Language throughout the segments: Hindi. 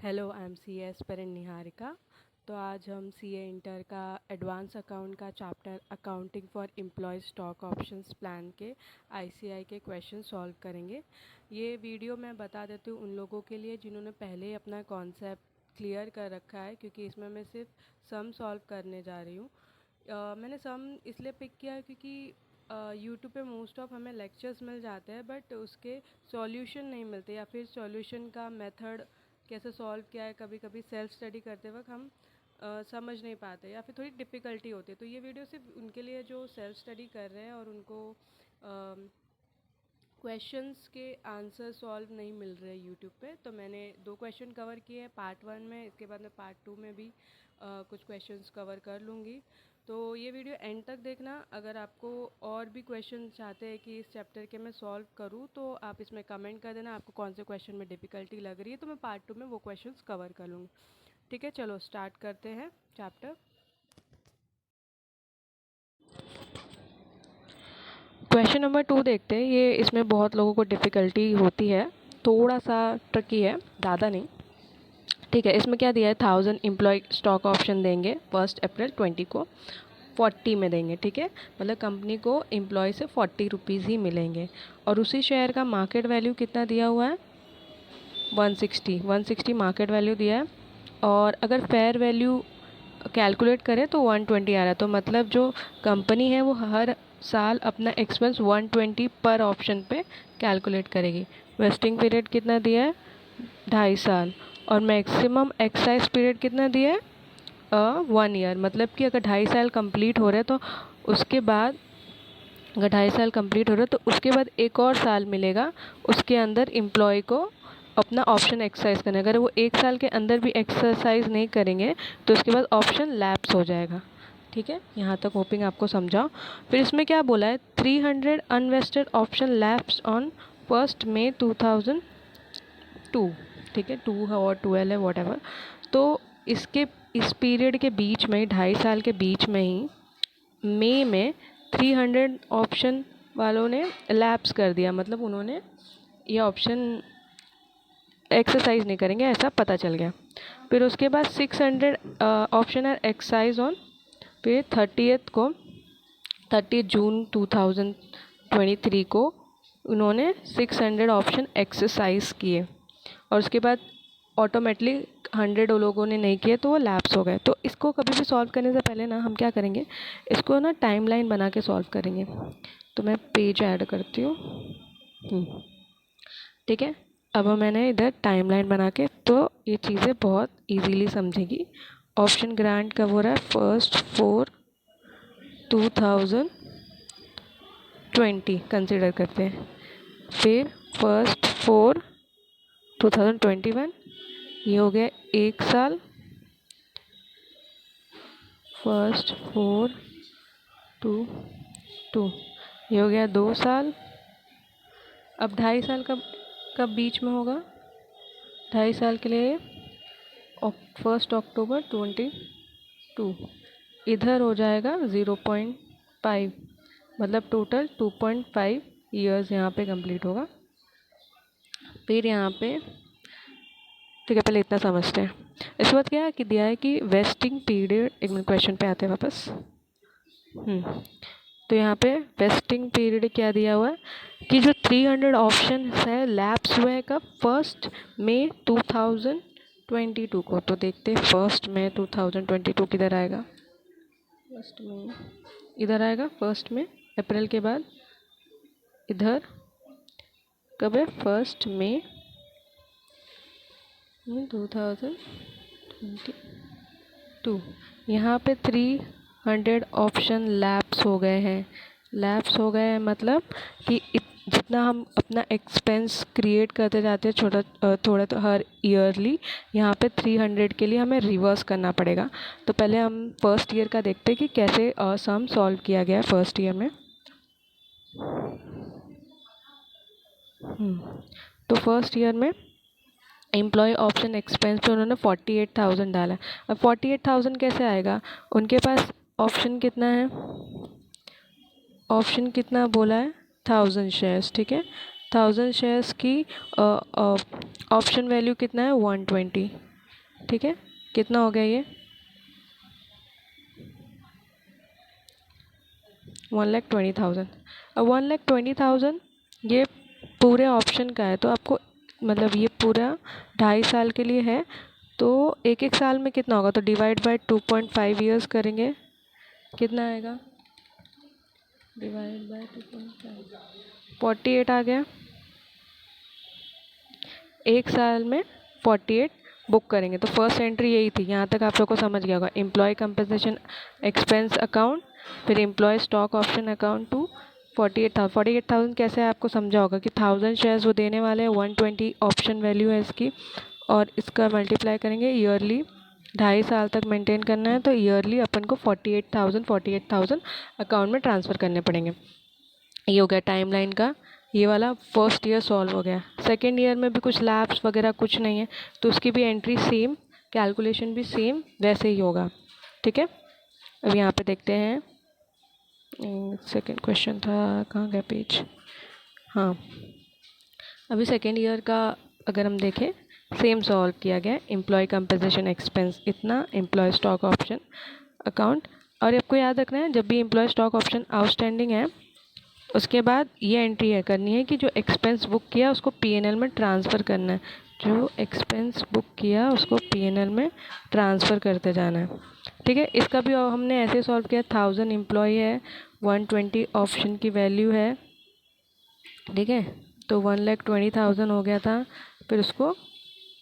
Hello, I am C aspirant Niharika. तो आज हम सी ए इंटर का एडवांस अकाउंट का chapter accounting for employee stock options plan के आईसीआई के क्वेश्चन सॉल्व करेंगे। ये वीडियो मैं बता देती हूँ उन लोगों के लिए जिन्होंने पहले ही अपना कॉन्सेप्ट क्लियर कर रखा है, क्योंकि इसमें मैं सिर्फ सम सॉल्व करने जा रही हूँ। मैंने सम इसलिए पिक किया है क्योंकि यूट्यूब पे मोस्ट ऑफ हमें लेक्चर्स मिल जाते हैं, बट उसके सॉल्यूशन नहीं मिलते, या फिर सॉल्यूशन का मेथड कैसे सॉल्व किया है कभी कभी सेल्फ स्टडी करते वक्त हम समझ नहीं पाते, या फिर थोड़ी डिफ़िकल्टी होती है। तो ये वीडियो सिर्फ उनके लिए जो सेल्फ स्टडी कर रहे हैं और उनको क्वेश्चंस के आंसर सॉल्व नहीं मिल रहे यूट्यूब पे। तो मैंने 2 क्वेश्चन कवर किए हैं पार्ट 1 में, इसके बाद मैं पार्ट 2 में भी कुछ क्वेश्चंस कवर कर लूँगी। तो ये वीडियो एंड तक देखना। अगर आपको और भी क्वेश्चन चाहते हैं कि इस चैप्टर के मैं सॉल्व करूँ, तो आप इसमें कमेंट कर देना आपको कौन से क्वेश्चन में डिफ़िकल्टी लग रही है, तो मैं पार्ट 2 में वो क्वेश्चंस कवर कर लूँगी। ठीक है, चलो स्टार्ट करते हैं चैप्टर। क्वेश्चन नंबर 2 देखते हैं। ये इसमें बहुत लोगों को डिफ़िकल्टी होती है, थोड़ा सा ट्रिकी है, ज़्यादा नहीं। ठीक है, इसमें क्या दिया है, 1000 एम्प्लॉय स्टॉक ऑप्शन देंगे 1 अप्रैल 20 को, 40 में देंगे। ठीक है, मतलब कंपनी को एम्प्लॉय से 40 रुपीज़ ही मिलेंगे। और उसी शेयर का मार्केट वैल्यू कितना दिया हुआ है, 160 मार्केट वैल्यू दिया है। और अगर फेयर वैल्यू कैलकुलेट करें तो 120 आ रहा है। तो मतलब जो कंपनी है वो हर साल अपना एक्सपेंस 120 पर ऑप्शन पे कैलकुलेट करेगी। वेस्टिंग पीरियड कितना दिया है, 2.5 साल। और मैक्सिमम एक्साइज पीरियड कितना दिया है, 1 ईयर। मतलब कि अगर 2.5 साल कंप्लीट हो रहे हैं तो उसके बाद, अगर 2.5 साल कंप्लीट हो रहा है तो उसके बाद एक और साल मिलेगा, उसके अंदर एम्प्लॉय को अपना ऑप्शन एक्सरसाइज करना है। अगर वो 1 साल के अंदर भी एक्सरसाइज नहीं करेंगे तो उसके बाद ऑप्शन लैप्स हो जाएगा। ठीक है, यहाँ तक होपिंग आपको समझाओ। फिर इसमें क्या बोला है, 300 अनवेस्टेड ऑप्शन लैप्स ऑन 1 मई 2002। ठीक है, 2 है और 12 है, वॉट एवर। तो इस पीरियड के बीच में, 2.5 साल के बीच में ही मई में 300 ऑप्शन वालों ने लैप्स कर दिया, मतलब उन्होंने ये ऑप्शन एक्सरसाइज नहीं करेंगे ऐसा पता चल गया। फिर उसके बाद 600 ऑप्शन आर एक्सरसाइज ऑन, फिर 30 जून 2023 को उन्होंने 600 ऑप्शन एक्सरसाइज किए। और उसके बाद ऑटोमेटिकली 100 लोगों ने नहीं किए तो वो लैप्स हो गए। तो इसको कभी भी सॉल्व करने से पहले ना हम क्या करेंगे, इसको ना टाइमलाइन बना के सॉल्व करेंगे। तो मैं पेज ऐड करती हूँ। ठीक है, अब मैंने इधर टाइमलाइन बना के, तो ये चीज़ें बहुत इजीली समझेगी। ऑप्शन ग्रांट कब हो रहा है, 1/4/2020 कंसिडर करते हैं। फिर 1/4/2021, ये हो गया 1 साल। 1/4/2/2, ये हो गया 2 साल। अब 2.5 साल कब कब बीच में होगा, 2.5 साल के लिए 1 अक्टूबर 2022, इधर हो जाएगा 0.5, मतलब टोटल 2.5 ईयर्स यहाँ पे कंप्लीट होगा। फिर यहाँ पे, ठीक है, पहले इतना समझते हैं। इस बात क्या है कि दिया है कि वेस्टिंग पीरियड, एक मिनट क्वेश्चन पे आते हैं वापस। तो यहाँ पे वेस्टिंग पीरियड क्या दिया हुआ है कि जो 300 ऑप्शन है लैप्स हुए हैं कब, 1 मई 2022 को। तो देखते हैं 1 मई 2022 किधर आएगा, 1 मई इधर आएगा, 1 मई। अप्रैल के बाद इधर कब है, 1 मई 2022। यहाँ पे 300 ऑप्शन लैप्स हो गए हैं। लैप्स हो गए हैं मतलब कि जितना हम अपना एक्सपेंस क्रिएट करते जाते हैं छोटा थोड़ा, तो हर ईयरली यहाँ पे 300 के लिए हमें रिवर्स करना पड़ेगा। तो पहले हम फर्स्ट ईयर का देखते हैं कि कैसे सम सॉल्व किया गया है फर्स्ट ईयर में। तो फर्स्ट ईयर में एम्प्लॉय ऑप्शन एक्सपेंस पे उन्होंने 48,000 डाला। अब 48,000 कैसे आएगा, उनके पास ऑप्शन कितना है, ऑप्शन कितना बोला है, 1000 शेयर्स। ठीक है, 1000 शेयर्स की ऑप्शन वैल्यू कितना है, 120। ठीक है, कितना हो गया ये 1,20,000। अब 1,20,000 ये पूरे ऑप्शन का है, तो आपको मतलब ये पूरा 2.5 साल के लिए है, तो एक एक साल में कितना होगा, तो डिवाइड बाय 2.5 ईयर्स करेंगे, कितना आएगा, डिवाइड बाय 2.5 48 आ गया। एक साल में 48 बुक करेंगे, तो फर्स्ट एंट्री यही थी। यहाँ तक आप लोग को समझ गया होगा, एम्प्लॉय कंपनसेशन एक्सपेंस अकाउंट, फिर employee stock option account to 48,000 कैसे है आपको समझा होगा कि 1000 शेयर्स वो देने वाले हैं, 120 ऑप्शन वैल्यू है इसकी, और इसका मल्टीप्लाई करेंगे ईयरली, 2.5 साल तक मेंटेन करना है, तो ईयरली अपन को 48,000 अकाउंट में ट्रांसफ़र करने पड़ेंगे। ये हो गया टाइमलाइन का, ये वाला फर्स्ट ईयर सॉल्व हो गया। सेकेंड ईयर में भी कुछ लैब्स वगैरह कुछ नहीं है, तो उसकी भी एंट्री सेम, कैलकुलेशन भी सेम वैसे ही होगा। ठीक है, अब यहाँ पे देखते हैं, सेकेंड क्वेश्चन था, कहाँ गया पेज, हाँ अभी सेकेंड ईयर का अगर हम देखें, सेम सॉल्व किया गया, एम्प्लॉय कंपनसेशन एक्सपेंस इतना, एम्प्लॉय स्टॉक ऑप्शन अकाउंट, और आपको याद रखना है जब भी एम्प्लॉय स्टॉक ऑप्शन आउटस्टैंडिंग है उसके बाद ये एंट्री है करनी है कि जो एक्सपेंस बुक किया उसको पीएनएल में ट्रांसफ़र करना है, जो एक्सपेंस बुक किया उसको पीएनएल में ट्रांसफ़र करते जाना है। ठीक है, इसका भी हमने ऐसे सॉल्व किया, 1000 एम्प्लॉय है, 120 ऑप्शन की वैल्यू है। ठीक है, तो 1,20,000 हो गया था, फिर उसको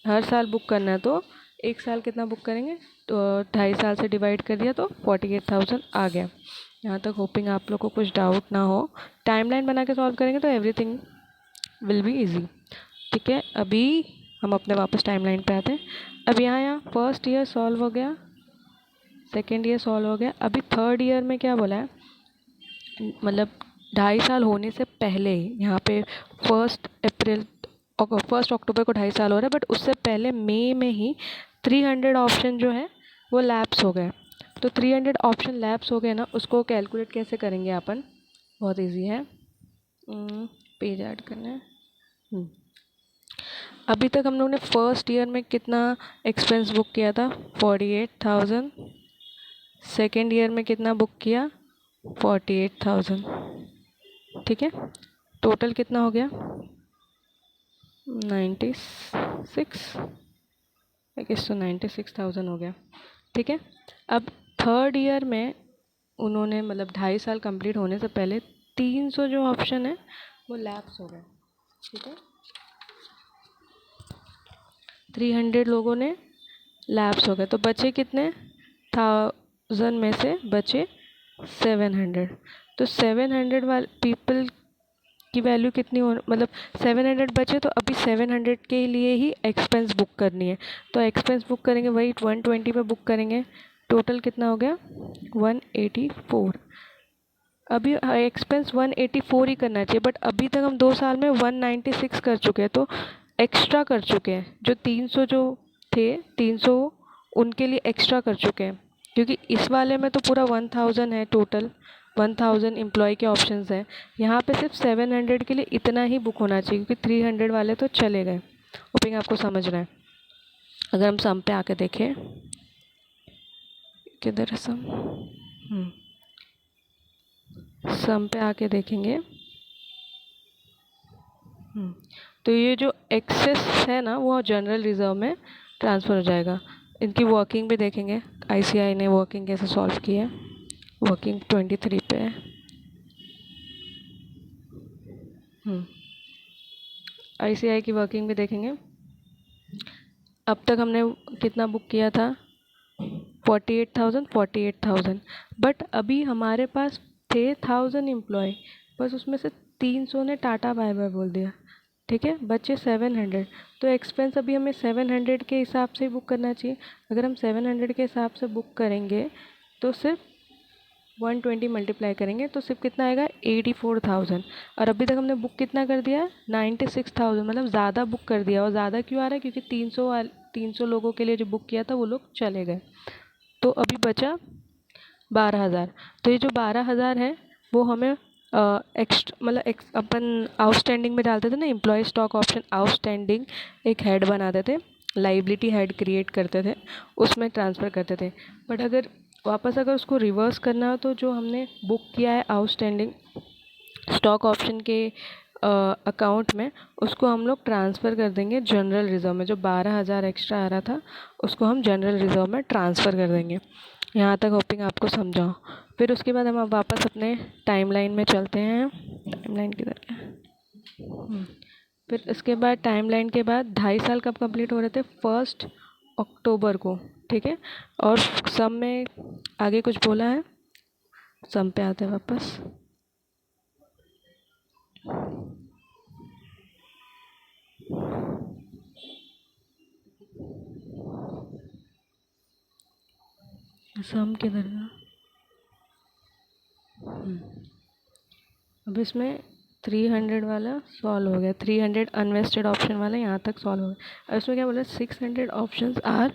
हर साल बुक करना है, तो एक साल कितना बुक करेंगे, तो 2.5 साल से डिवाइड कर दिया तो 48,000 आ गया। यहाँ तक होपिंग आप लोग को कुछ डाउट ना हो। टाइमलाइन बना के सॉल्व करेंगे तो एवरीथिंग विल बी इजी। ठीक है, अभी हम अपने वापस टाइमलाइन पे आते हैं। अब यहाँ फर्स्ट ईयर सॉल्व हो गया, सेकेंड ईयर सॉल्व हो गया, अभी थर्ड ईयर में क्या बोला है, मतलब 2.5 साल होने से पहले ही यहाँ पे फर्स्ट अक्टूबर को 2.5 साल हो रहा है, बट उससे पहले मई में ही 300 ऑप्शन जो है वो लैप्स हो गए। तो 300 ऑप्शन लैप्स हो गए ना, उसको कैलकुलेट कैसे करेंगे अपन, बहुत इजी है, पेज ऐड करना है। अभी तक हम लोगों ने फर्स्ट ईयर में कितना एक्सपेंस बुक किया था, 48,000, सेकेंड ईयर में कितना बुक किया, 48,000। ठीक है, टोटल कितना हो गया, 96, आई गेस तो 96,000 हो गया। ठीक है, अब थर्ड ईयर में उन्होंने मतलब 2.5 साल कंप्लीट होने से पहले 300 जो ऑप्शन है वो लैप्स हो गए। ठीक है, 300 लोगों ने लैप्स हो गए, तो बचे कितने, 1000 में से बचे 700, तो 700 वाले पीपल की वैल्यू कितनी हो, मतलब 700 बचे, तो अभी 700 के लिए ही एक्सपेंस बुक करनी है, तो एक्सपेंस बुक करेंगे वही 120 पे बुक करेंगे, टोटल कितना हो गया 184। अभी एक्सपेंस 184 ही करना चाहिए, बट अभी तक हम 2 साल में 196 कर चुके हैं, तो एक्स्ट्रा कर चुके हैं, जो 300 जो थे 300 उनके लिए एक्स्ट्रा कर चुके हैं, क्योंकि इस वाले में तो पूरा 1000 है, टोटल 1000 एम्प्लॉय के ऑप्शंस हैं, यहाँ पे सिर्फ 700 के लिए इतना ही बुक होना चाहिए, क्योंकि 300 वाले तो चले गए। होपिंग आपको समझ रहा है। अगर हम सम पे आके देखें, किधर है सम, सम पे आके देखेंगे, तो ये जो एक्सेस है ना वो जनरल रिजर्व में ट्रांसफ़र हो जाएगा। इनकी वर्किंग भी देखेंगे, आईसीआई ने वर्किंग कैसे सॉल्व की है, वर्किंग 23 पे है। आईसीआई की वर्किंग भी देखेंगे। अब तक हमने कितना बुक किया था, 48,000, बट अभी हमारे पास थे 1000 एम्प्लॉय, बस उसमें से 300 ने टाटा बाय बाय बोल दिया। ठीक है, बचे 700, तो एक्सपेंस अभी हमें 700 के हिसाब से बुक करना चाहिए। अगर हम 700 के हिसाब से बुक करेंगे तो सिर्फ 120 मल्टीप्लाई करेंगे तो सिर्फ कितना आएगा 84,000, और अभी तक हमने बुक कितना कर दिया 96,000, मतलब ज़्यादा बुक कर दिया। और ज़्यादा क्यों आ रहा है, क्योंकि 300 लोगों के लिए जो बुक किया था वो लोग चले गए, तो अभी बचा 12,000। तो ये जो 12,000 है वो हमें मतलब अपन आउटस्टैंडिंग में डालते थे ना, एम्प्लॉय स्टॉक ऑप्शन आउटस्टैंडिंग एक हेड बनाते थे, लाइबिलिटी हेड क्रिएट करते थे उसमें ट्रांसफ़र करते थे। बट अगर उसको रिवर्स करना हो तो जो हमने बुक किया है आउटस्टैंडिंग स्टॉक ऑप्शन के अकाउंट में, उसको हम लोग ट्रांसफ़र कर देंगे जनरल रिज़र्व में। जो 12,000 एक्स्ट्रा आ रहा था उसको हम जनरल रिज़र्व में ट्रांसफ़र कर देंगे। यहाँ तक होपिंग आपको समझाओ। फिर उसके बाद हम अब वापस अपने टाइमलाइन में चलते हैं। टाइमलाइन किधर है? फिर इसके बाद टाइमलाइन के बाद 2.5 साल कब कंप्लीट हो रहे थे? 1 अक्टूबर को, ठीक है। और सम में आगे कुछ बोला है? सम पे आते हैं वापस। सम किधर है? अब इसमें 300 वाला सॉल्व हो गया, 300 अनवेस्टेड ऑप्शन वाला यहाँ तक सॉल्व हो गया। अब इसमें क्या बोला? 600 ऑप्शंस आर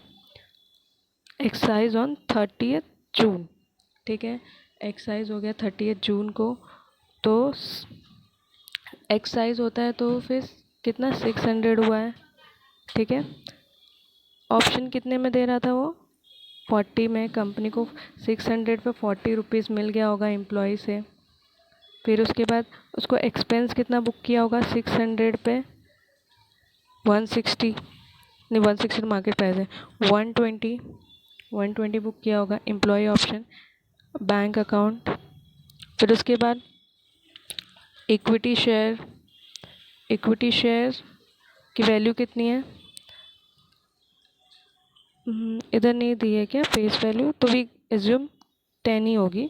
एक्सरसाइज ऑन 30 जून, ठीक है। एक्सरसाइज हो गया 30 जून को, तो एक्सरसाइज होता है तो फिर कितना? 600 हुआ है, ठीक है। ऑप्शन कितने में दे रहा था वो? 40 में। कंपनी को 600 पे 40 रुपीज़ मिल गया होगा एम्प्लॉय से। फिर उसके बाद उसको एक्सपेंस कितना बुक किया होगा? 600 पे 160, नहीं 160 मार्केट प्राइस है, 120 बुक किया होगा एम्प्लॉय ऑप्शन बैंक अकाउंट। फिर उसके बाद इक्विटी शेयर की वैल्यू कितनी है? इधर नहीं दी है क्या फेस वैल्यू? तो भी एज्यूम 10 ही होगी।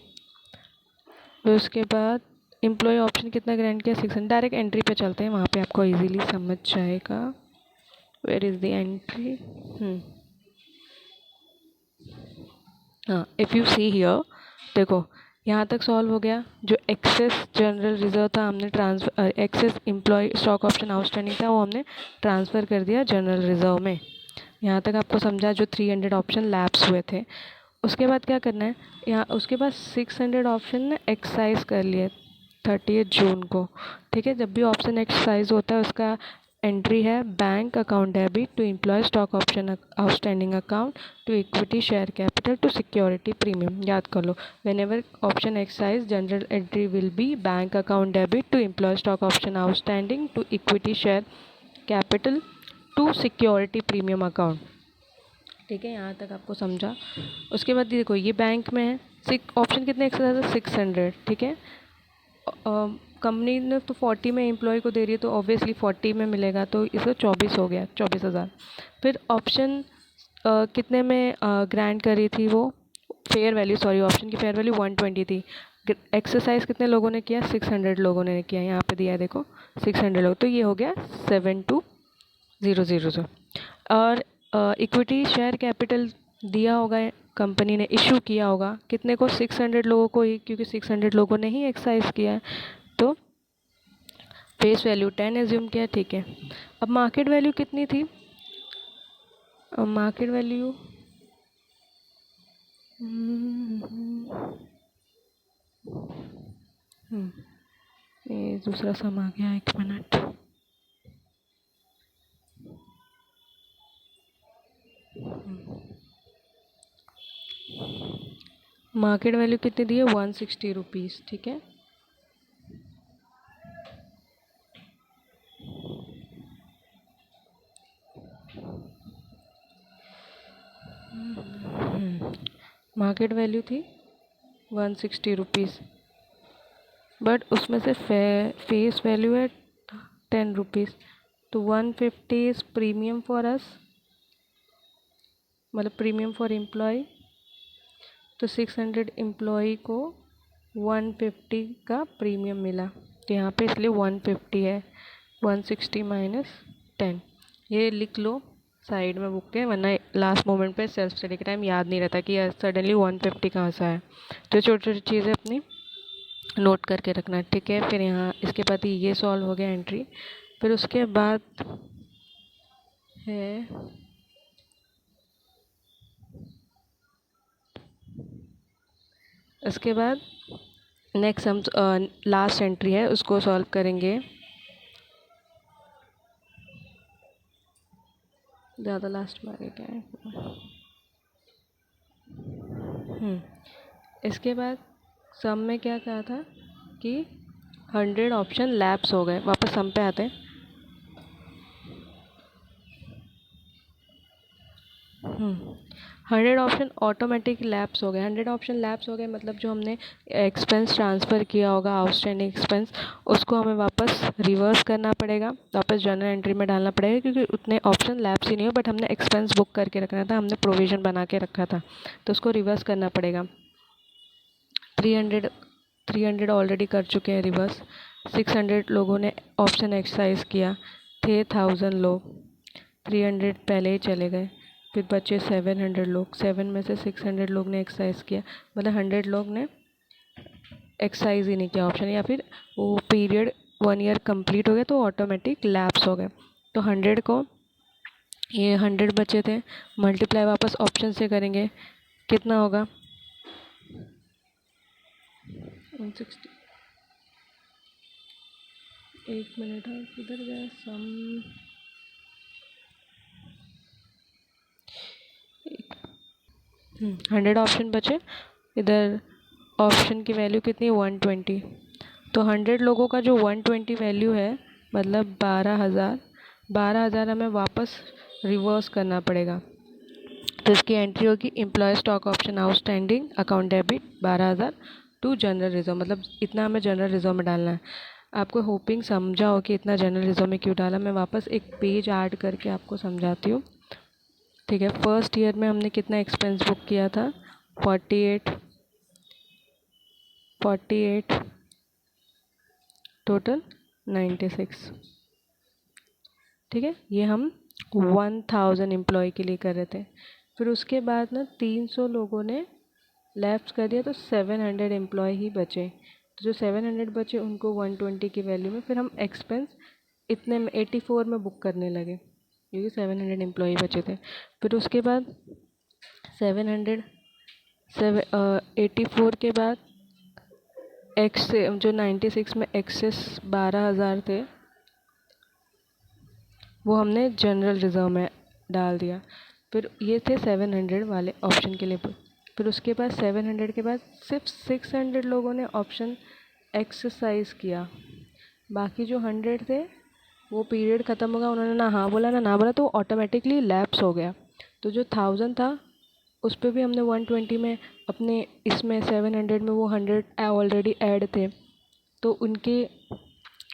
फिर उसके बाद एम्प्लॉय ऑप्शन कितना ग्रांट किया? 600। डायरेक्ट एंट्री पे चलते हैं, वहाँ पे आपको इजीली समझ जाएगा। Where is the entry? हाँ, इफ़ यू सी हियर, देखो यहाँ तक सॉल्व हो गया। जो एक्सेस जनरल रिजर्व था हमने transfer, excess employee stock option outstanding था वो हमने ट्रांसफ़र कर दिया जनरल रिजर्व में। यहाँ तक आपको समझा? जो 300 ऑप्शन लैप्स हुए थे। उसके बाद क्या करना है? यहाँ उसके बाद 600 ऑप्शन ने एक्सरसाइज कर लिए 30 जून को, ठीक है। जब भी ऑप्शन एक्सरसाइज होता है उसका एंट्री है bank account debit to employ stock option outstanding account to equity share capital to security premium. याद कर लो, whenever option exercise general entry will be bank account debit to employ stock option outstanding to equity share capital to security premium account, ठीक है। यहाँ तक आपको समझा? उसके बाद देखो ये बैंक में है, ऑप्शन कितने एक्सरसाइज है? 600, ठीक है। कंपनी ने तो 40 में एम्प्लॉय को दे रही है तो ऑब्वियसली 40 में मिलेगा, तो इसका 24 हो गया, 24,000। फिर ऑप्शन कितने में ग्रांट करी थी वो? फेयर वैल्यू, सॉरी, ऑप्शन की फेयर वैल्यू 120 थी। एक्सरसाइज कितने लोगों ने किया? 600 लोगों ने किया। यहाँ पे दिया है देखो 600 लोग, तो ये हो गया 72,000। और इक्विटी शेयर कैपिटल दिया होगा, कंपनी ने इशू किया होगा कितने को? 600 लोगों को ही, क्योंकि 600 लोगों ने ही एक्सरसाइज किया है। तो फेस वैल्यू 10 एज्यूम किया, ठीक है। अब मार्केट वैल्यू कितनी थी? मार्केट वैल्यू ये दूसरा सम आ गया, 1 मिनट। मार्केट वैल्यू कितनी दी है? 160 रुपीज़, ठीक है। मार्केट वैल्यू थी 160 रुपीज़, बट उसमें से फेस वैल्यू है 10 रुपीज़, तो 150 इज़ प्रीमियम फॉर अस, मतलब प्रीमियम फॉर एम्प्लॉय। तो 600 एम्प्लॉय को 150 का प्रीमियम मिला, तो यहाँ पे इसलिए 150 है। 160 माइनस 10, ये लिख लो साइड में बुक के, वरना लास्ट मोमेंट पे सेल्फ स्टडी के टाइम याद नहीं रहता कि सडनली 150 कहाँ से आया। तो छोटी छोटी चीज़ें अपनी नोट करके रखना, ठीक है। फिर यहाँ इसके बाद ये सॉल्व हो गया एंट्री। फिर उसके बाद है इसके बाद नेक्स्ट हम लास्ट एंट्री है उसको सॉल्व करेंगे। ज़्यादा लास्ट में आगे क्या है। इसके बाद सम में क्या कहा था कि 100 ऑप्शन लैप्स हो गए। वापस सम पे आते हैं। 100 ऑप्शन ऑटोमेटिक लैप्स हो गए। 100 ऑप्शन लैप्स हो गए मतलब जो हमने एक्सपेंस ट्रांसफ़र किया होगा, आउटस्टैंडिंग एक्सपेंस, उसको हमें वापस रिवर्स करना पड़ेगा, वापस जर्नल एंट्री में डालना पड़ेगा, क्योंकि उतने ऑप्शन लैप्स ही नहीं हो, बट हमने एक्सपेंस बुक करके रखना था, हमने प्रोविज़न बना के रखा था, तो उसको रिवर्स करना पड़ेगा। 300 ऑलरेडी कर चुके हैं रिवर्स। 600 लोगों ने ऑप्शन एक्सरसाइज किया, थे 1000 लोग, 300 पहले ही चले गए, फिर बचे 700 लोग। 7 में से 600 लोग ने एक्सरसाइज किया, मतलब 100 लोग ने एक्सरसाइज ही नहीं किया ऑप्शन, या फिर वो पीरियड 1 ईयर कंप्लीट हो गया तो ऑटोमेटिक लैप्स हो गए। तो 100 को, ये 100 बचे थे, मल्टीप्लाई वापस ऑप्शन से करेंगे, कितना होगा 160। एक मिनट, हाँ किधर गया सम। 100 ऑप्शन बचे, इधर ऑप्शन की वैल्यू कितनी, 120। तो 100 लोगों का जो 120 वैल्यू है, मतलब 12,000 हमें वापस रिवर्स करना पड़ेगा। तो इसकी एंट्री होगी employee stock option outstanding account debit 12,000 to general reserve, मतलब इतना हमें जनरल रिजर्व में डालना है। आपको होपिंग समझा हो कि इतना जनरल रिजर्व में क्यों डाला। मैं वापस एक पेज ऐड करके आपको समझाती हूँ, ठीक है। फर्स्ट ईयर में हमने कितना एक्सपेंस बुक किया था, 48 टोटल 96, ठीक है। ये हम 1000 एम्प्लॉय के लिए कर रहे थे। फिर उसके बाद ना 300 लोगों ने लैप्स कर दिया, तो 700 एम्प्लॉय ही बचे। तो जो 700 बचे उनको 120 की वैल्यू में फिर हम एक्सपेंस इतने में 84 में बुक करने लगे, क्योंकि 700 एम्प्लॉय बचे थे। फिर उसके बाद 84 के बाद एक्स जो 96 में एक्सेस 12,000 थे, वो हमने जनरल रिज़र्व में डाल दिया। फिर ये थे 700 वाले ऑप्शन के लिए। फिर उसके बाद 700 के बाद सिर्फ 600 लोगों ने ऑप्शन एक्सरसाइज किया। बाकी जो 100 थे वो पीरियड ख़त्म होगा, उन्होंने ना हाँ बोला ना बोला, तो ऑटोमेटिकली लैप्स हो गया। तो जो 1000 था उस पर भी हमने 120 में अपने इसमें 700 में वो 100 ऑलरेडी ऐड थे, तो उनके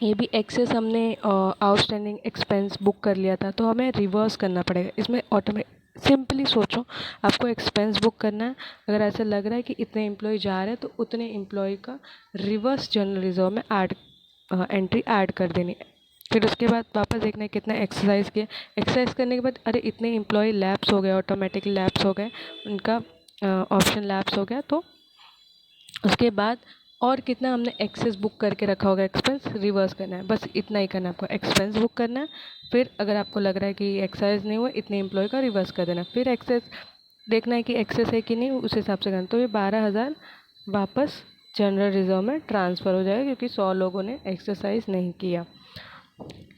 ये भी एक्सेस हमने आउटस्टैंडिंग एक्सपेंस बुक कर लिया था, तो हमें रिवर्स करना पड़ेगा इसमें। सिंपली सोचो, आपको एक्सपेंस बुक करना है, अगर ऐसा लग रहा है कि इतने एम्प्लॉय जा रहे हैं तो उतने एम्प्लॉय का रिवर्स जनरल रिजर्व में एंट्री ऐड कर देनी है। फिर उसके बाद वापस देखना है कितना एक्सरसाइज किया। एक्सरसाइज करने के बाद अरे इतने एम्प्लॉय लैप्स हो गए, ऑटोमेटिकली लैप्स हो गए, उनका ऑप्शन लैप्स हो गया, तो उसके बाद और कितना हमने एक्सेस बुक करके रखा होगा, एक्सपेंस रिवर्स करना है। बस इतना ही करना है आपको, एक्सपेंस बुक करना है। फिर अगर आपको लग रहा है कि एक्सरसाइज नहीं हुआ, इतने एम्प्लॉय का रिवर्स कर देना। फिर एक्सेस देखना है कि एक्सेस है कि नहीं, उस हिसाब से करना। तो ये 12,000 वापस जनरल रिजर्व में ट्रांसफ़र हो जाएगा, क्योंकि 100 लोगों ने एक्सरसाइज नहीं किया,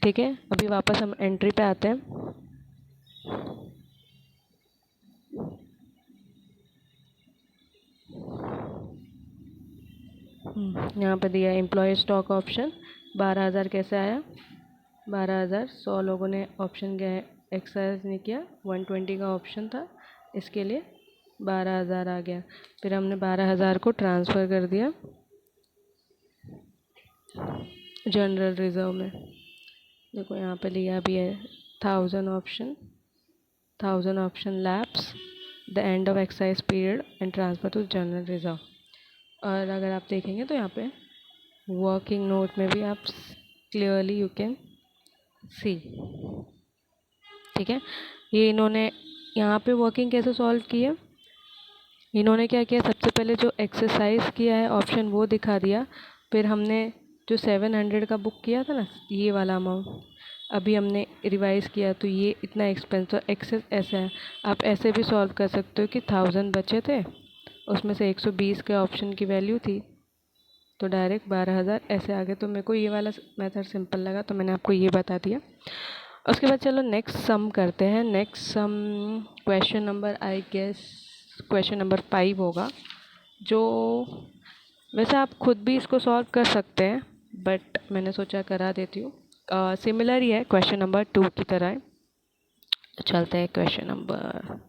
ठीक है। अभी वापस हम एंट्री पे आते हैं। यहाँ पर दिया एम्प्लॉय स्टॉक ऑप्शन 12,000 कैसे आया, 12,000 100 लोगों ने ऑप्शन गए एक्सरसाइज नहीं किया, 120 का ऑप्शन था, इसके लिए 12,000 आ गया। फिर हमने 12,000 को ट्रांसफ़र कर दिया जनरल रिज़र्व में। देखो यहाँ पे लिया भी है 1000 option lapse the end of exercise period and transfer to general reserve. और अगर आप देखेंगे तो यहाँ पे वर्किंग नोट में भी आप क्लियरली यू कैन सी, ठीक है। ये इन्होंने यहाँ पे वर्किंग कैसे सॉल्व की है, इन्होंने क्या किया, सबसे पहले जो एक्सरसाइज किया है ऑप्शन वो दिखा दिया। फिर हमने जो 700 का बुक किया था ना, ये वाला अमाउंट अभी हमने रिवाइज़ किया, तो ये इतना एक्सपेंस, तो एक्सेस ऐसा है। आप ऐसे भी सॉल्व कर सकते हो कि 1000 बचे थे, उसमें से 120 के ऑप्शन की वैल्यू थी, तो डायरेक्ट 12,000 ऐसे आ गए। तो मेरे को ये वाला मेथड सिंपल लगा, तो मैंने आपको ये बता दिया। उसके बाद चलो नेक्स्ट सम करते हैं। Next sum question number I guess question number 5 होगा, जो वैसे आप खुद भी इसको सॉल्व कर सकते हैं बट मैंने सोचा करा देती हूँ। सिमिलर ही है, क्वेश्चन नंबर 2 की तरह है। चलते हैं क्वेश्चन नंबर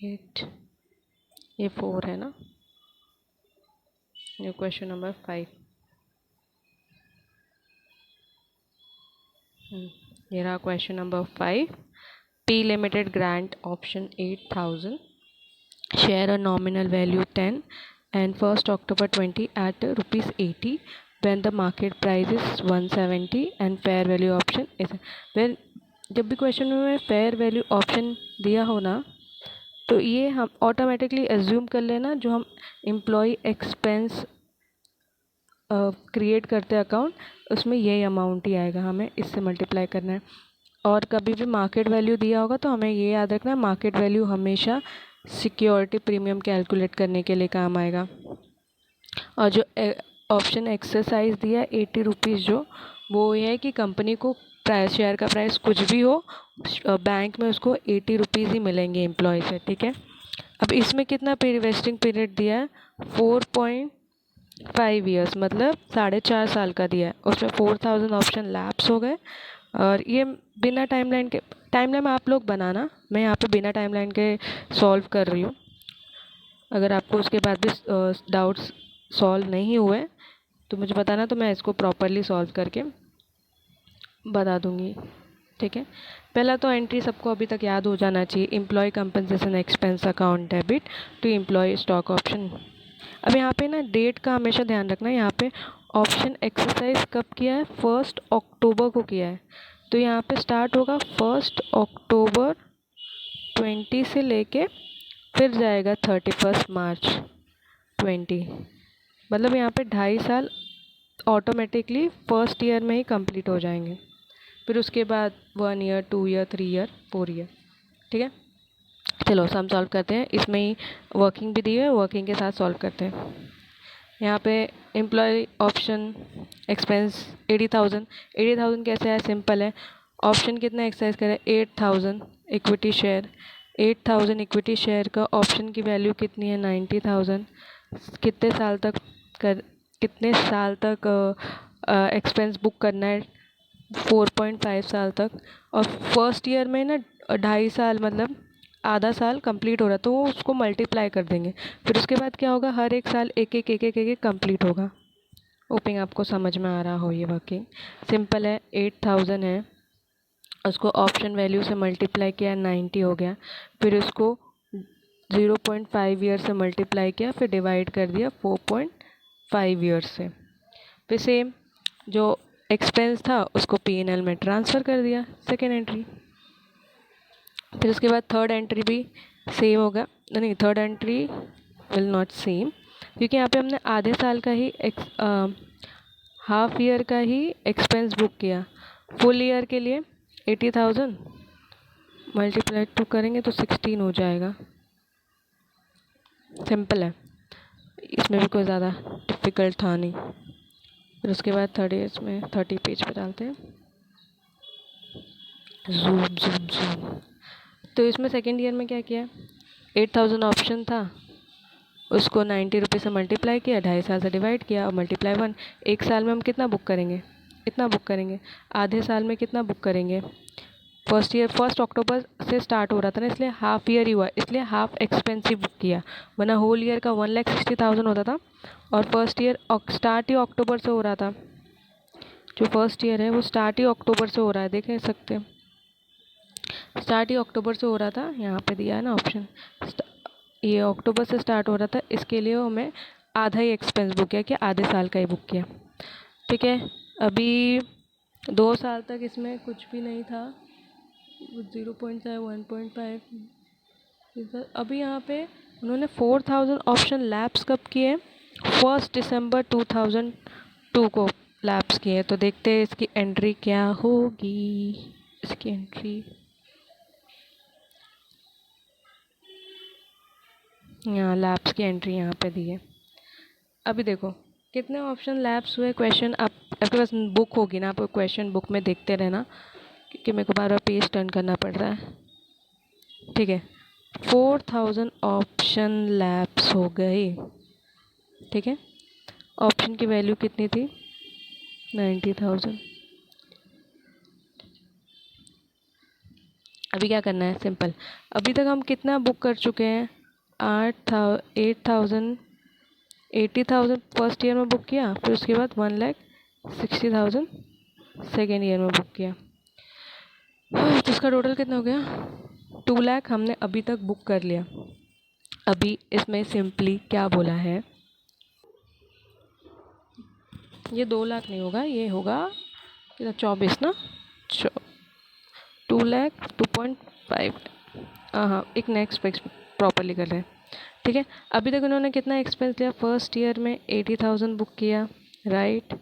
8, ये 4 है ना, ये क्वेश्चन नंबर 5। ये रहा question number 5। P Limited grant option 8,000, share a nominal value 10 and 1st October 20 at rupees 80 when the market price is 170 and fair value option is when जब भी क्वेश्चन में फेयर वैल्यू ऑप्शन दिया हो ना, तो ये हम ऑटोमेटिकली एज्यूम कर लेना जो हम एम्प्लॉय एक्सपेंस क्रिएट करते हैं अकाउंट, उसमें यही अमाउंट ही आएगा, हमें इससे मल्टीप्लाई करना है। और कभी भी मार्केट वैल्यू दिया होगा तो हमें ये याद रखना है, मार्केट वैल्यू हमेशा सिक्योरिटी प्रीमियम कैलकुलेट करने के लिए काम आएगा। और जो ऑप्शन एक्सरसाइज दिया 80 रुपीज़, जो वो ये है कि कंपनी को प्राइस, शेयर का प्राइस कुछ भी हो, बैंक में उसको 80 रुपीज़ ही मिलेंगे एम्प्लॉय से, ठीक है। अब इसमें कितना वेस्टिंग पीरियड दिया है, 4.5 ईयर्स, मतलब 4.5 साल का दिया है। उसमें 4000 ऑप्शन लैप्स हो गए। और ये बिना टाइमलाइन आप लोग बनाना, मैं यहाँ पे बिना टाइमलाइन के सॉल्व कर रही हूँ। अगर आपको उसके बाद भी डाउट्स सॉल्व नहीं हुए तो मुझे बताना, तो मैं इसको प्रॉपरली सॉल्व करके बता दूँगी, ठीक है। पहला तो एंट्री सबको अभी तक याद हो जाना चाहिए, employee compensation expense account debit to employ stock option. अब यहाँ पे ना डेट का हमेशा ध्यान रखना है। यहाँ पे ऑप्शन एक्सरसाइज कब किया है, 1 अक्टूबर को किया है, तो यहाँ पे स्टार्ट होगा 1 अक्टूबर 20 से लेके फिर जाएगा 31 मार्च 20, मतलब यहाँ पे 2.5 साल ऑटोमेटिकली फर्स्ट ईयर में ही कंप्लीट हो जाएंगे। फिर उसके बाद 1 ईयर, 2 ईयर, 3 ईयर, 4 ईयर, ठीक है। चलो सम सॉल्व करते हैं, इसमें ही वर्किंग भी दी है, वर्किंग के साथ सॉल्व करते हैं। यहाँ पे एम्प्लॉय ऑप्शन एक्सपेंस 80,000 कैसे है, सिंपल है। ऑप्शन कितना एक्सरसाइज करें, 8,000 इक्विटी शेयर, 8,000 इक्विटी शेयर का ऑप्शन की वैल्यू कितनी है, 90,000। कितने साल तक कितने साल तक एक्सपेंस बुक करना है, 4.5 साल तक। और फर्स्ट ईयर में ना 2.5 साल, मतलब आधा साल कंप्लीट हो रहा, तो वो उसको मल्टीप्लाई कर देंगे। फिर उसके बाद क्या होगा, हर एक साल एक एक एक एक एक एक कंप्लीट होगा। होपिंग आपको समझ में आ रहा हो, ये वर्किंग सिंपल है। 8,000 है, उसको ऑप्शन वैल्यू से मल्टीप्लाई किया, 90 हो गया। फिर उसको 0.5 ईयर से मल्टीप्लाई किया, फिर डिवाइड कर दिया 4.5 ईयर से। फिर सेम जो एक्सपेंस था उसको P&L में ट्रांसफ़र कर दिया, सेकेंड एंट्री। फिर उसके बाद थर्ड एंट्री भी सेम होगा, नहीं third entry will not same, क्योंकि यहाँ पे हमने आधे साल का ही हाफ ईयर का ही एक्सपेंस बुक किया। फुल ईयर के लिए 80,000 मल्टीप्लाई 2 करेंगे तो 16 हो जाएगा। सिंपल है, इसमें भी कोई ज़्यादा डिफ़िकल्ट था नहीं। फिर उसके बाद थर्ड ईयर्स में 30 पेज पे डालते हैं, जूम जूम जूम। तो इसमें सेकेंड ईयर में क्या किया, 8,000 ऑप्शन था, उसको 90 रुपये से मल्टीप्लाई किया, 2.5 साल से डिवाइड किया और मल्टीप्लाई 1। एक साल में हम कितना बुक करेंगे, इतना बुक करेंगे। आधे साल में कितना बुक करेंगे, फर्स्ट ईयर 1 अक्टूबर से स्टार्ट हो रहा था ना, इसलिए हाफ ईयर ही हुआ, इसलिए हाफ एक्सपेंसिव बुक किया, वरना होल ईयर का 1,60,000 होता था। और फर्स्ट ईयर स्टार्ट ही अक्टूबर से हो रहा था, जो फर्स्ट ईयर है वो स्टार्ट ही अक्टूबर से हो रहा है, देख सकते हैं स्टार्ट ही अक्टूबर से हो रहा था। यहाँ पे दिया है ना ऑप्शन, ये अक्टूबर से स्टार्ट हो रहा था, इसके लिए हमें आधा ही एक्सपेंस बुक किया, कि आधे साल का ही बुक किया, ठीक है। अभी 2 साल तक इसमें कुछ भी नहीं था, 0.5 1.5। अभी यहाँ पे उन्होंने 4,000 ऑप्शन लैप्स कब किए, 1 दिसंबर 2002 को लैप्स किए। तो देखते हैं इसकी एंट्री क्या होगी। इसकी एंट्री यहाँ लैप्स की एंट्री यहाँ पे दी है। अभी देखो कितने ऑप्शन लैप्स हुए क्वेश्चन आपके पास बुक होगी ना, आप क्वेश्चन बुक में देखते रहना क्योंकि मेरे को बार बार पेज टर्न करना पड़ रहा है। ठीक है, 4000 ऑप्शन लैप्स हो गए। ठीक है, ऑप्शन की वैल्यू कितनी थी? 90,000। अभी क्या करना है, सिंपल। अभी तक हम कितना बुक कर चुके हैं? 8,000 80,000 फर्स्ट ईयर में बुक किया, फिर उसके बाद 1,60,000 सेकेंड ईयर में बुक किया। तो उसका टोटल कितना हो गया? 2 लाख हमने अभी तक बुक कर लिया। अभी इसमें सिंपली क्या बोला है, ये 2 लाख नहीं होगा, ये होगा कितना, 24 ना, 2 लाख 2.5। हाँ, एक नेक्स्ट पे प्रॉपरली कर रहे हैं। ठीक है, अभी तक उन्होंने कितना एक्सपेंस लिया? फर्स्ट ईयर में 80,000 बुक किया, राइट।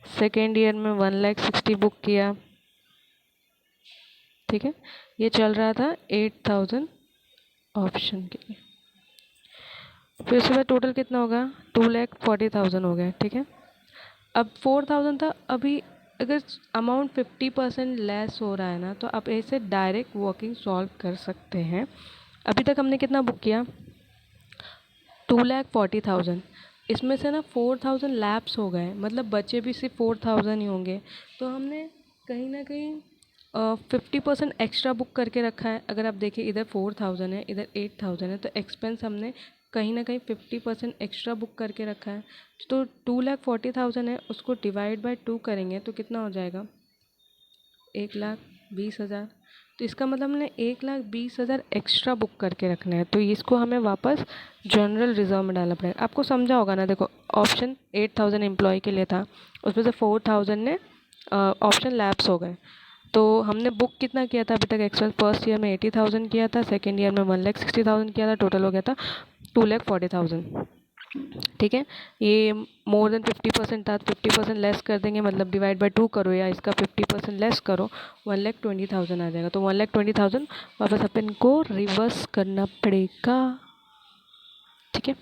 सेकेंड ईयर में 1,60,000 बुक किया। ठीक है, ये चल रहा था 8,000 ऑप्शन के लिए। फिर उसके बाद टोटल कितना होगा? 2,40,000 हो गया। ठीक है, अब 4,000 था। अभी अगर अमाउंट 50% लेस हो रहा है ना, तो आप ऐसे डायरेक्ट वर्किंग सॉल्व कर सकते हैं। अभी तक हमने कितना बुक किया? 2,40,000। इसमें से ना 4,000 लैप्स हो गए, मतलब बचे भी सिर्फ 4,000 ही होंगे। तो हमने कहीं ना कहीं 50% एक्स्ट्रा बुक करके रखा है। अगर आप देखिए, इधर 4,000 है, इधर 8,000 है, तो एक्सपेंस हमने कहीं ना कहीं 50% एक्स्ट्रा बुक करके रखा है। तो 2,40,000 है, उसको डिवाइड बाय 2 करेंगे तो कितना हो जाएगा? 1,20,000। तो इसका मतलब हमने 1,20,000 एक्स्ट्रा बुक करके रखना है। तो इसको हमें वापस जनरल रिजर्व में डालना पड़ेगा। आपको समझा होगा ना, देखो ऑप्शन 8,000 एम्प्लॉय के लिए था, उसमें से 4,000 ने ऑप्शन लैप्स हो गए। तो हमने बुक कितना किया था अभी तक एक्सपेंस? फर्स्ट ईयर में 80,000 किया था, सेकेंड ईयर में 1,60,000 किया था, टोटल हो गया था 2,40,000। ठीक है, ये मोर देन 50% था, 50% लेस कर देंगे, मतलब डिवाइड बाय 2 करो या इसका 50% लेस करो, 1,20,000 आ जाएगा। तो 1,20,000 वापस अपन को रिवर्स करना पड़ेगा। ठीक है,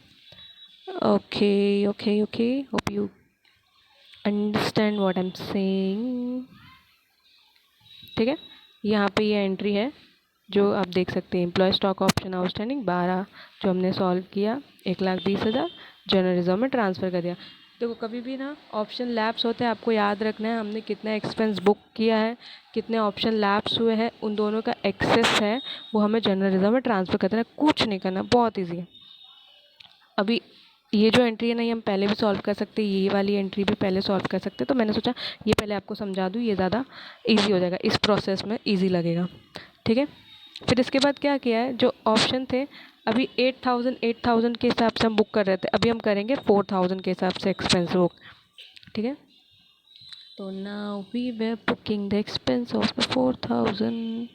okay okay okay, hope you understand what I am saying. ठीक है, यहाँ पे ये एंट्री है जो आप देख सकते हैं, एम्प्लॉय स्टॉक ऑप्शन आउटस्टैंडिंग 12 जो हमने सॉल्व किया, 1,20,000 जनरल रिजर्व में ट्रांसफ़र कर दिया। देखो कभी भी ना ऑप्शन लैप्स होते हैं, आपको याद रखना है हमने कितना एक्सपेंस बुक किया है, कितने ऑप्शन लैप्स हुए हैं, उन दोनों का एक्सेस है वो हमें जनरल रिजर्व में ट्रांसफ़र कर देना, कुछ नहीं करना, बहुत ईजी है। अभी ये जो एंट्री है ना, ये हम पहले भी सॉल्व कर सकते हैं, ये वाली एंट्री भी पहले सॉल्व कर सकते हैं। तो मैंने सोचा ये पहले आपको समझा दूँ, ये ज़्यादा इजी हो जाएगा, इस प्रोसेस में इजी लगेगा। ठीक है, फिर इसके बाद क्या किया है, जो ऑप्शन थे अभी 8,000 के हिसाब से हम बुक कर रहे थे, अभी हम करेंगे 4,000 के हिसाब से एक्सपेंस बुक। ठीक है, तो now we way booking the expense of the 4,000।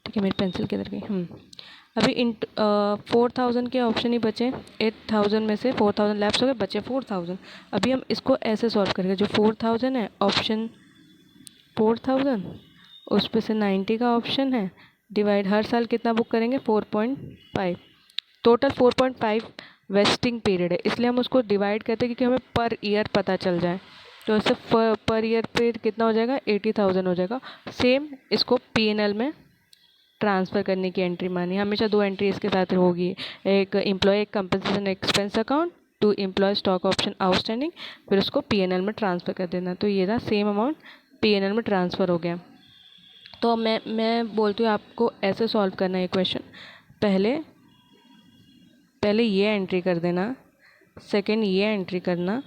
ठीक है, मेरी पेंसिल किधर गई? अभी इन 4,000 के ऑप्शन ही बचे, 8,000 में से 4,000 लैप्स हो गए, बचे 4,000। अभी हम इसको ऐसे सॉल्व करेंगे, जो 4,000 है ऑप्शन 4,000, उस पे से 90 का ऑप्शन है, डिवाइड हर साल कितना बुक करेंगे? 4.5। टोटल 4.5 वेस्टिंग पीरियड है, इसलिए हम उसको डिवाइड करते हैं क्योंकि हमें पर ईयर पता चल जाए। तो ऐसे पर ईयर पे कितना हो जाएगा? 80,000 हो जाएगा। सेम इसको P&L में ट्रांसफ़र करने की एंट्री मानी, हमेशा 2 एंट्री इसके साथ होगी, एक employee compensation expense account to employ stock option outstanding, फिर उसको P&L में ट्रांसफ़र कर देना। तो ये था सेम अमाउंट P&L में ट्रांसफ़र हो गया। तो मैं बोलती हूँ आपको ऐसे सॉल्व करना है क्वेश्चन, पहले पहले ये एंट्री कर देना, सेकंड ये एंट्री करना,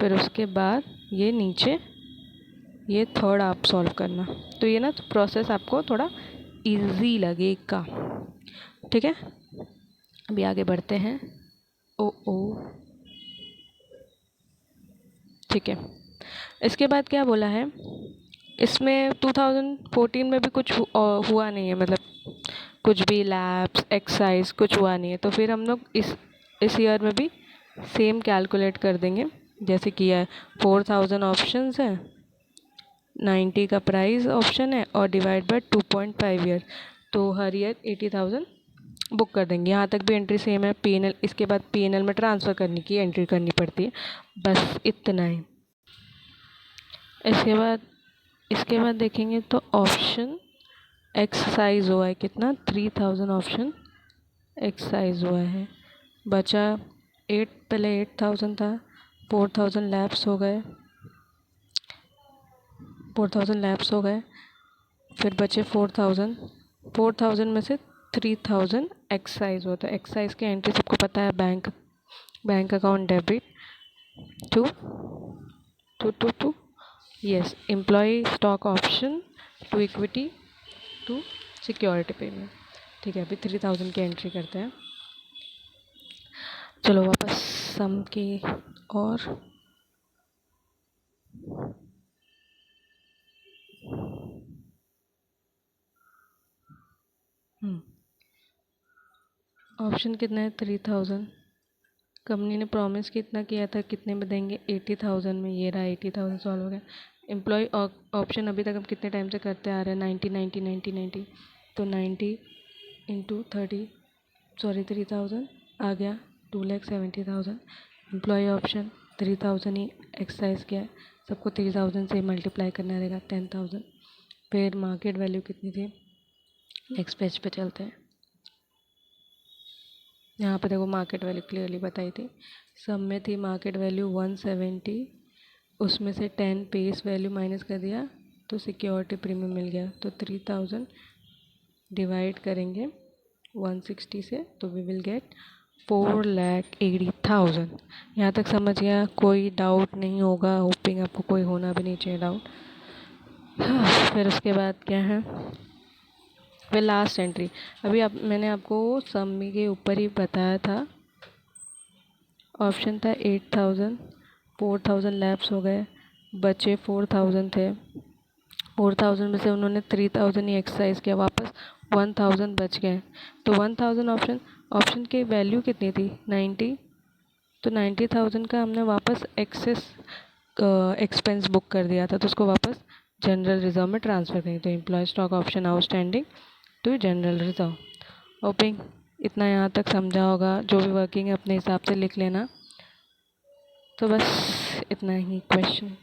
फिर उसके बाद ये नीचे ये थर्ड आप सॉल्व करना। तो ये ना प्रोसेस आपको थोड़ा इजी लगेगा। ठीक है, अभी आगे बढ़ते हैं। ओ ठीक है, इसके बाद क्या बोला है, इसमें 2014 में भी कुछ हुआ नहीं है, मतलब कुछ भी लैब्स एक्सरसाइज कुछ हुआ नहीं है। तो फिर हम लोग इस ईयर में भी सेम कैलकुलेट कर देंगे जैसे किया है। 4,000 ऑप्शंस है, 90 का प्राइस ऑप्शन है और डिवाइड बाय 2.5 ईयर, तो हर ईयर 80,000 बुक कर देंगे। यहाँ तक भी एंट्री सेम है। पीएनएल, इसके बाद पीएनएल में ट्रांसफ़र करने की एंट्री करनी पड़ती है, बस इतना ही। इसके बाद देखेंगे तो ऑप्शन एक्सरसाइज हुआ है कितना, 3000 ऑप्शन एक्सरसाइज हुआ है। बचा 8, पहले 8000 था, 4000 लैप्स हो गए, 4000 लैप्स हो गए, फिर बचे 4000। 4000 में से 3000 एक्साइज होता है। एक्साइज की एंट्री सबको पता है, bank account debit to to to to yes employee stock option to equity to security payment. ठीक है, अभी 3000 की एंट्री करते हैं। चलो वापस सम की और ऑप्शन कितना है, 3000। कंपनी ने प्रॉमिस कितना किया था, कितने में देंगे, 80,000 में। ये रहा 80,000 सॉल्व हो गया। एम्प्लॉय ऑप्शन अभी तक हम कितने टाइम से करते आ रहे हैं, 90 90 90 90। तो 90 इंटू 30, सॉरी 3000 आ गया, 2,70,000। एम्प्लॉय ऑप्शन 3000 ही एक्सरसाइज किया है, सबको 3000 से मल्टीप्लाई करना रहेगा, 10,000। फिर मार्केट वैल्यू कितनी थी, नेक्स्ट पेज पे चलते हैं। यहाँ पे देखो मार्केट वैल्यू क्लियरली बताई थी। सब में थी मार्केट वैल्यू 170, उसमें से 10 पेस वैल्यू माइनस कर दिया तो सिक्योरिटी प्रीमियम मिल गया। तो 3000 डिवाइड करेंगे 160 से तो वी विल गेट 4,80,000। यहाँ तक समझ गया, कोई डाउट नहीं होगा, होपिंग आपको कोई होना भी नहीं चाहिए डाउट। हाँ, फिर उसके बाद क्या है, फिर लास्ट एंट्री। अभी मैंने आपको सम्मी के ऊपर ही बताया था। ऑप्शन था 8000, 4000 लैप्स हो गए, बचे 4000 थे। 4000 में से उन्होंने 3000 ही एक्सरसाइज किया, वापस 1000 बच गए। तो 1000 ऑप्शन की वैल्यू कितनी थी, 90। तो 90,000 का हमने वापस एक्सपेंस बुक कर दिया था, तो उसको वापस जनरल रिजर्व में ट्रांसफ़र करें। तो employee stock option outstanding to general reserve. Hoping इतना यहाँ तक समझा होगा। जो भी वर्किंग है अपने हिसाब से लिख लेना। तो बस इतना ही क्वेश्चन।